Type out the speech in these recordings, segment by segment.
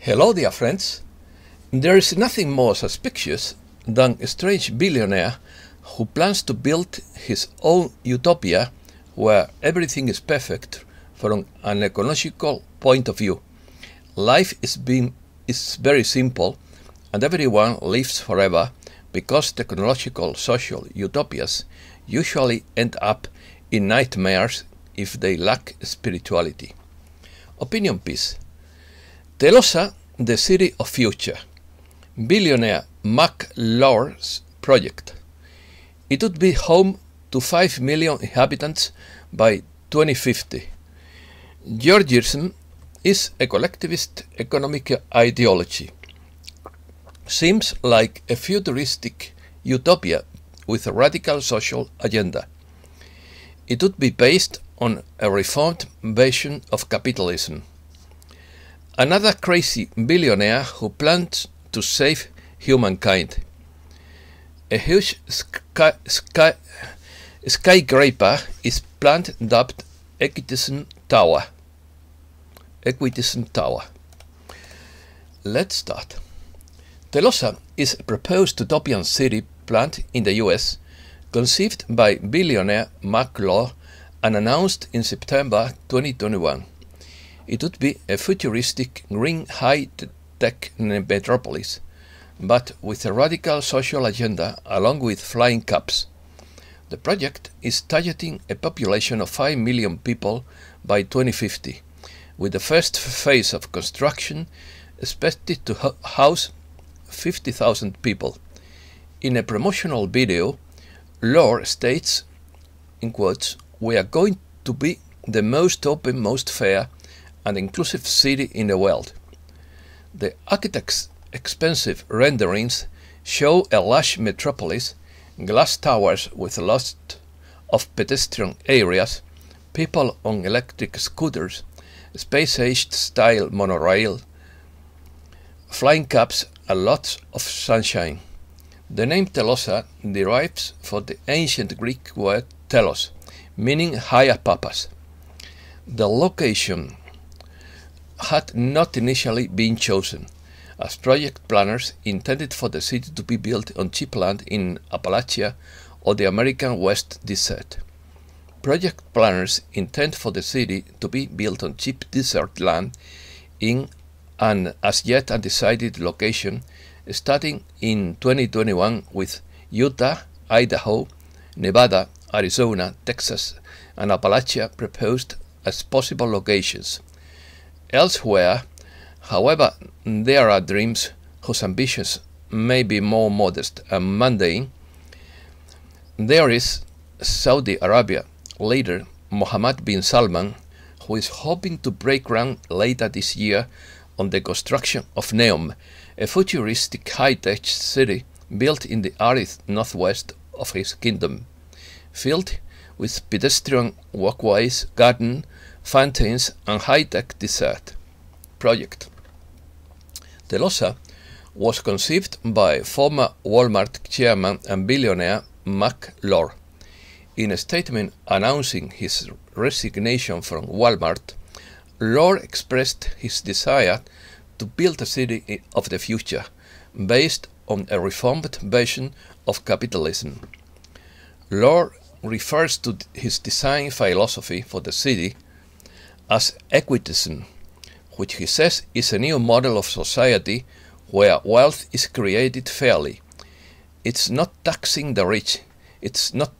Hello, dear friends. There is nothing more suspicious than a strange billionaire who plans to build his own utopia where everything is perfect from an ecological point of view. Life is very simple and everyone lives forever because technological social utopias usually end up in nightmares if they lack spirituality. Opinion piece. Telosa, the city of future. Billionaire Marc Lore's project. It would be home to 5 million inhabitants by 2050. Georgism is a collectivist economic ideology. Seems like a futuristic utopia with a radical social agenda. It would be based on a reformed version of capitalism. Another crazy billionaire who plans to save humankind. A huge skyscraper is planned dubbed Equitism Tower. Equitism Tower. Let's start. Telosa is a proposed utopian city planned in the US, conceived by billionaire Marc Lore and announced in September 2021. It would be a futuristic green high-tech metropolis, but with a radical social agenda along with flying cars. The project is targeting a population of 5 million people by 2050, with the first phase of construction expected to house 50,000 people. In a promotional video, Lore states, in quotes, "We are going to be the most open, most fair, and inclusive city in the world." The architect's expensive renderings show a lush metropolis, glass towers with lots of pedestrian areas, people on electric scooters, space-age style monorail, flying cars, and lots of sunshine. The name Telosa derives from the ancient Greek word telos, meaning higher purpose. The location had not initially been chosen, as project planners intended for the city to be built on cheap land in Appalachia or the American West Desert. Project planners intend for the city to be built on cheap desert land in an as yet undecided location, starting in 2021 with Utah, Idaho, Nevada, Arizona, Texas, and Appalachia proposed as possible locations. Elsewhere, however, there are dreams whose ambitions may be more modest and mundane. There is Saudi Arabia leader Mohammed bin Salman, who is hoping to break ground later this year on the construction of Neom, a futuristic high-tech city built in the arid northwest of his kingdom, filled with pedestrian walkways, garden, fountains, and high-tech desert. Project. Telosa was conceived by former Walmart chairman and billionaire Marc Lore. In a statement announcing his resignation from Walmart, Lore expressed his desire to build a city of the future based on a reformed version of capitalism. Lore refers to his design philosophy for the city as equitism, which he says is a new model of society where wealth is created fairly. It's not taxing the rich, it's not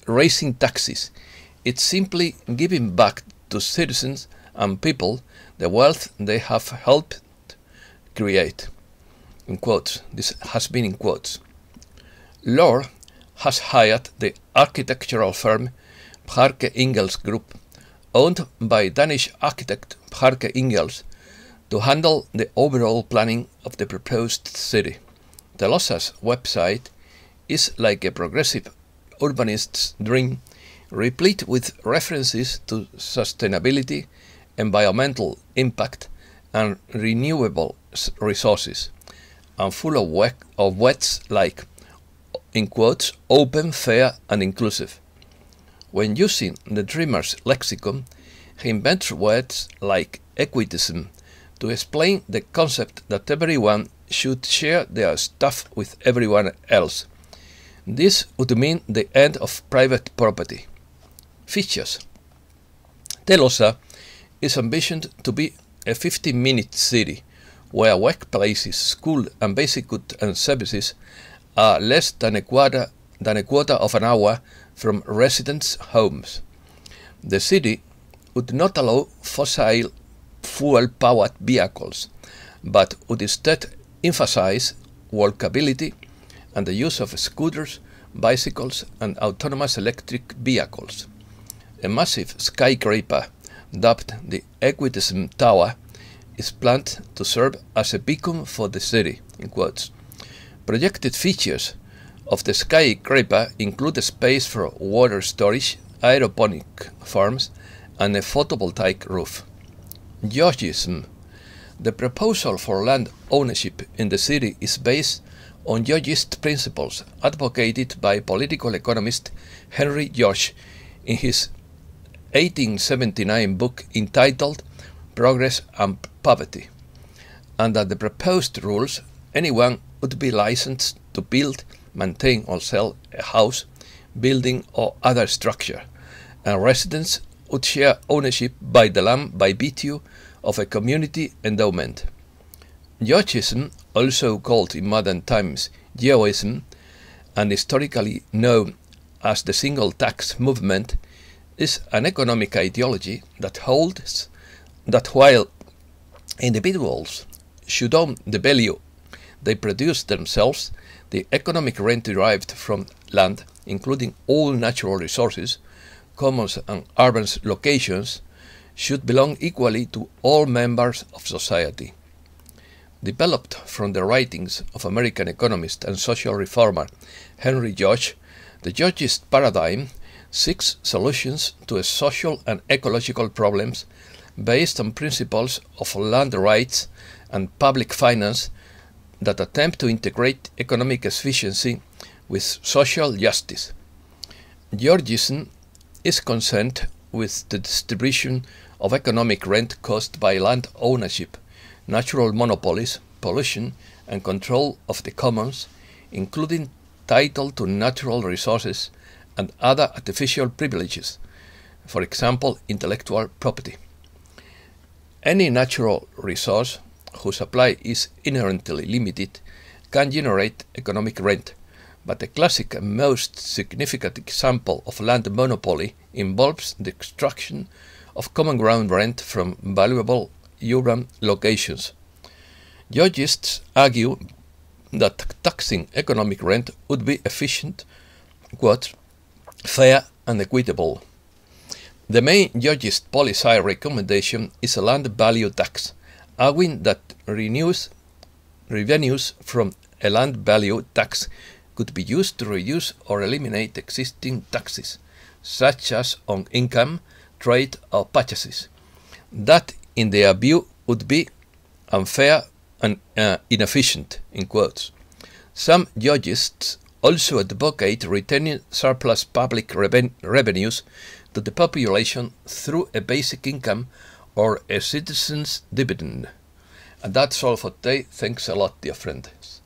raising taxes, it's simply giving back to citizens and people the wealth they have helped create. In quotes, this has been in quotes. Lore has hired the architectural firm Bjarke Ingels Group, owned by Danish architect Bjarke Ingels, to handle the overall planning of the proposed city. Telosa's website is like a progressive urbanist's dream, replete with references to sustainability, environmental impact, and renewable resources, and full of words like, in quotes, open, fair, and inclusive. When using the dreamer's lexicon, he invents words like equitism, to explain the concept that everyone should share their stuff with everyone else. This would mean the end of private property. Features. Telosa is envisioned to be a 15-minute city where workplaces, school and basic goods and services are less than a quarter of an hour from residents' homes. The city would not allow fossil fuel-powered vehicles, but would instead emphasize walkability and the use of scooters, bicycles and autonomous electric vehicles. A massive skyscraper, dubbed the Equitism Tower, is planned to serve as a beacon for the city, in quotes. Projected features of the skyscraper include a space for water storage, aeroponic farms, and a photovoltaic roof. Georgism. The proposal for land ownership in the city is based on Georgist principles advocated by political economist Henry George in his 1879 book entitled Progress and Poverty. Under the proposed rules, anyone would be licensed to build, maintain or sell a house, building or other structure, and residents would share ownership by the land by virtue of a community endowment. Georgism, also called in modern times Geoism, and historically known as the single tax movement, is an economic ideology that holds that while individuals should own the value they produce themselves, the economic rent derived from land, including all natural resources, commons and urban locations, should belong equally to all members of society. Developed from the writings of American economist and social reformer Henry George, the Georgist paradigm seeks solutions to social and ecological problems based on principles of land rights and public finance that attempt to integrate economic efficiency with social justice. Georgism is concerned with the distribution of economic rent caused by land ownership, natural monopolies, pollution and control of the commons, including title to natural resources and other artificial privileges, for example, intellectual property. Any natural resource whose supply is inherently limited can generate economic rent, but the classic and most significant example of land monopoly involves the extraction of common ground rent from valuable urban locations. Georgists argue that taxing economic rent would be efficient, quote, fair and equitable. The main Georgist policy recommendation is a land value tax, arguing that revenues from a land value tax could be used to reduce or eliminate existing taxes, such as on income, trade or purchases. That, in their view, would be unfair and inefficient, in quotes. Some Georgists also advocate returning surplus public revenues to the population through a basic income or a citizen's dividend. And that's all for today. Thanks a lot, dear friends.